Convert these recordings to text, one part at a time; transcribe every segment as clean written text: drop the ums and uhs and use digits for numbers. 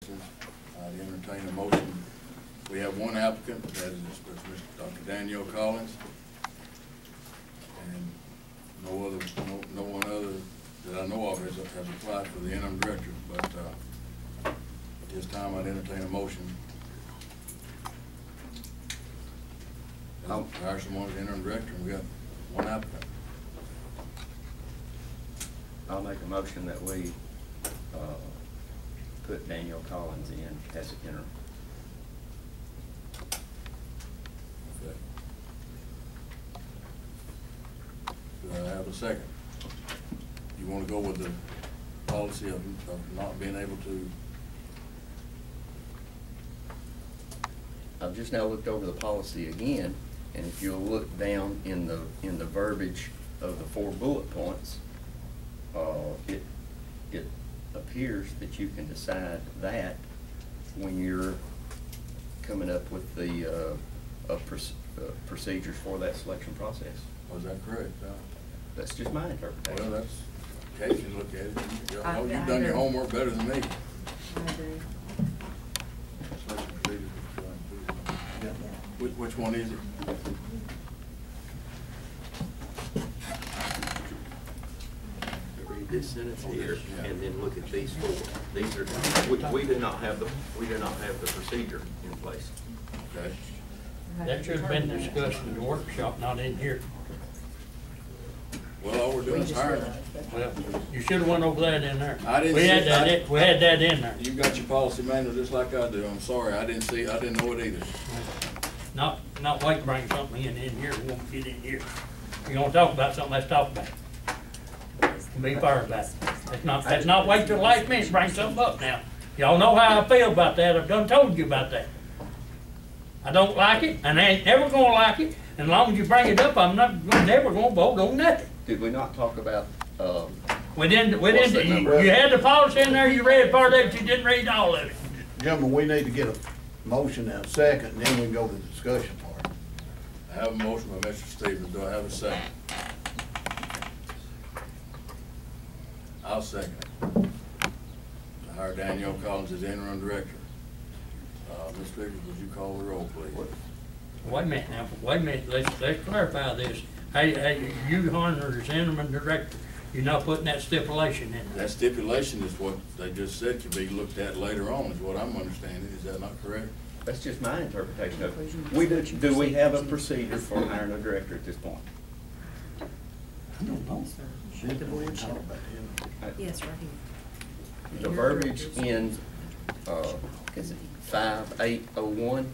Services. I'd entertain a motion. We have one applicant, that is Mr. Dr. Daniel Collins, and no one other that I know of has applied for the interim director. But at this time, I'd entertain a motion. Hire someone as interim director, and we got one applicant. I'll make a motion that we put Daniel Collins in as interim. Okay. Do I have a second? You want to go with the policy of not being able to? I've just now looked over the policy again, and if you'll look down in the verbiage of the 4 bullet points, it appears that you can decide that when you're coming up with the procedures for that selection process. Was that correct? That's just my interpretation. Well, that's Casey look at it. You've done your homework better than me. I agree. Which one is it? Read this sentence here, and then look at these 4. These are we do not have the procedure in place. Okay. That should have been discussed in the workshop, not in here. Well, all we're doing is hiring. Well, you should have went over that in there. I didn't we had that in there. You got your policy manual just like I do. I'm sorry, I didn't know it either. Not wait to bring something in here, we won't get in here. You want to talk about something, let's talk about it. Be fair about it. Let's not wait till the last minute to bring something up now. Y'all know how I feel about that. I've done told you about that. I don't like it, and I ain't never gonna like it. And as long as you bring it up, I'm never gonna vote on nothing. Did we not talk about? We didn't. You had the policy in there. You read part of it. You didn't read all of it. Gentlemen, we need to get a motion and a second, and then we can go to the discussion part. I have a motion by Mr. Stevens. Do I have a second? I'll second it. To hire Danielle Collins as interim director. Ms. Vickers, would you call the roll, please? Wait a minute now. Wait a minute. Let's clarify this. Hey, you hired as interim director. You're not putting that stipulation in there. That stipulation is what they just said can be looked at later on, is what I'm understanding. Is that not correct? That's just my interpretation of it. Do we have a procedure for hiring a director at this point? I don't know. The board talk about him. Yes, right here. The verbiage in, is it 5801?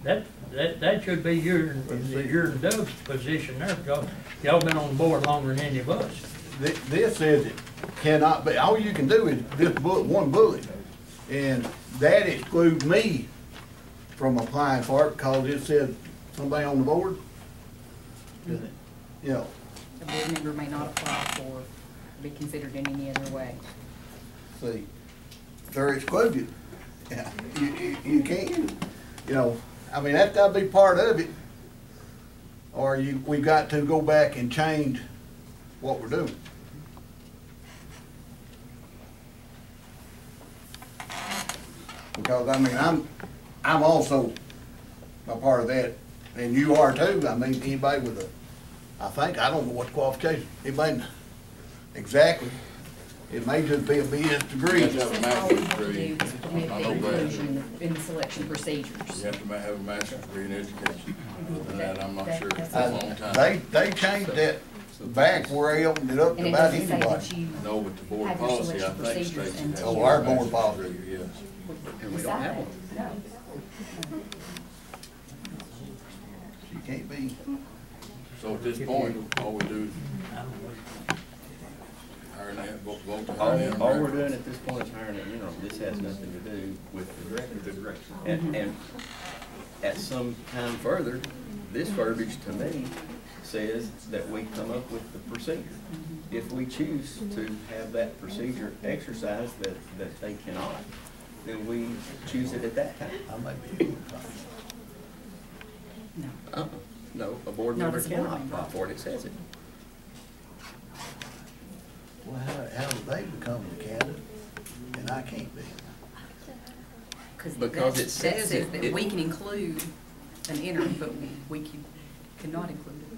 That should be your and Doug's position there, because y'all been on the board longer than any of us. This says it cannot be, all you can do is just one bullet. And that excludes me from applying for it because it said somebody on the board. You know. A board member may not apply for, be considered in any other way. See, they're excluded. Yeah, you can't, you know, I mean, that's gotta be part of it. Or we've got to go back and change what we're doing. Because, I mean, I'm also a part of that, and you are too. I mean, anybody with I don't know what the qualification, anybody, exactly. It may just be a BS degree. You have to have a master's degree. Permit the inclusion in the selection procedures. You have to have a master's degree in education. And that I'm not sure. It's a long time. They changed that back where they opened it up to And it about doesn't say anybody. that you No, but the board have your policy, I selection think, procedures states you have to until. Oh, our board policy. Yes. And we don't have one. No. You can't be. So at this point, all we do is hire that, vote to hire them. All we're doing at this point is hiring an interim. This has nothing to do with the director. And at some time further, this verbiage to me says that we come up with the procedure. If we choose to have that procedure exercised that they cannot, then we choose it at that time. I might be able to No. No, a board Not member as a board cannot member. apply for it. It says it. Well, how do they become the candidate and I can't be? Because that it says says it- that we can include an interim, but we cannot include it.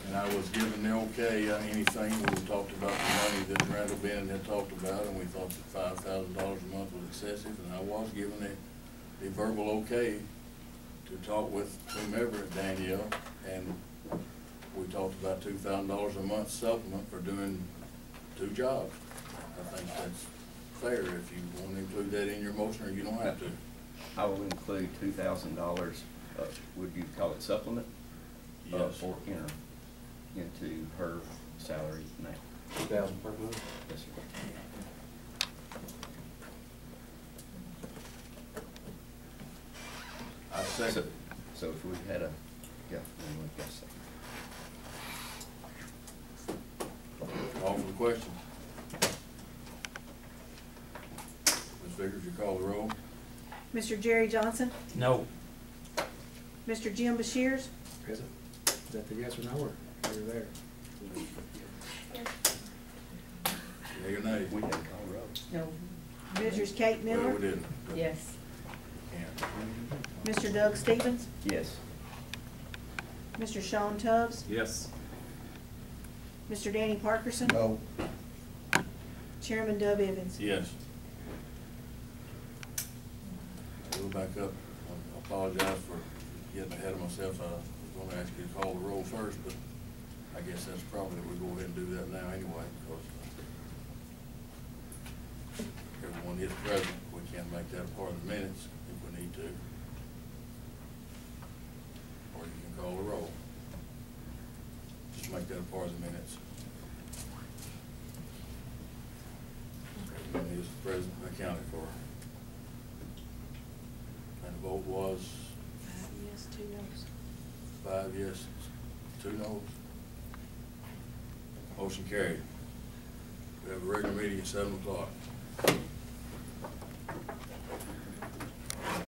And I was given the okay on anything, we talked about the money that Randall Bennett had talked about, and we thought that $5,000 a month was excessive, and I was given the verbal okay to talk with whomever at Danielle, and we talked about $2,000 a month supplement for doing 2 jobs. I think that's fair if you want to include that in your motion, or you don't have to. I will include $2,000, would you call it supplement? Yes. For interim, into her salary now. 2,000 per month? Yes, sir. I second. So if we had a, yeah, then we'd guess that. Call for the question. Ms. Vickers, you call the roll. Mr. Jerry Johnson? No, Mr. Jim Bashirs? Present. Is that the yes or no, or you're there? Yea or nay? We didn't call roll. No. Mrs. Kate Well, Miller? we didn't. Yes. Can't. Mr. Doug Stevens? Yes. Mr. Sean Tubbs? Yes. Mr. Danny Parkerson? No, Chairman Dove Evans? Yes. I'll go back up. I apologize for getting ahead of myself. I was gonna ask you to call the roll first, but I guess that's probably, we go ahead and do that now anyway, because everyone is present. We can't make that a part of the minutes if we need to. Or you can call the roll. Just make that a part of the minutes. Everyone is present and accounted for. And the vote was 5 yes, 2 noes. 5 yes, 2 noes. Motion carried. We have a regular meeting at 7 o'clock.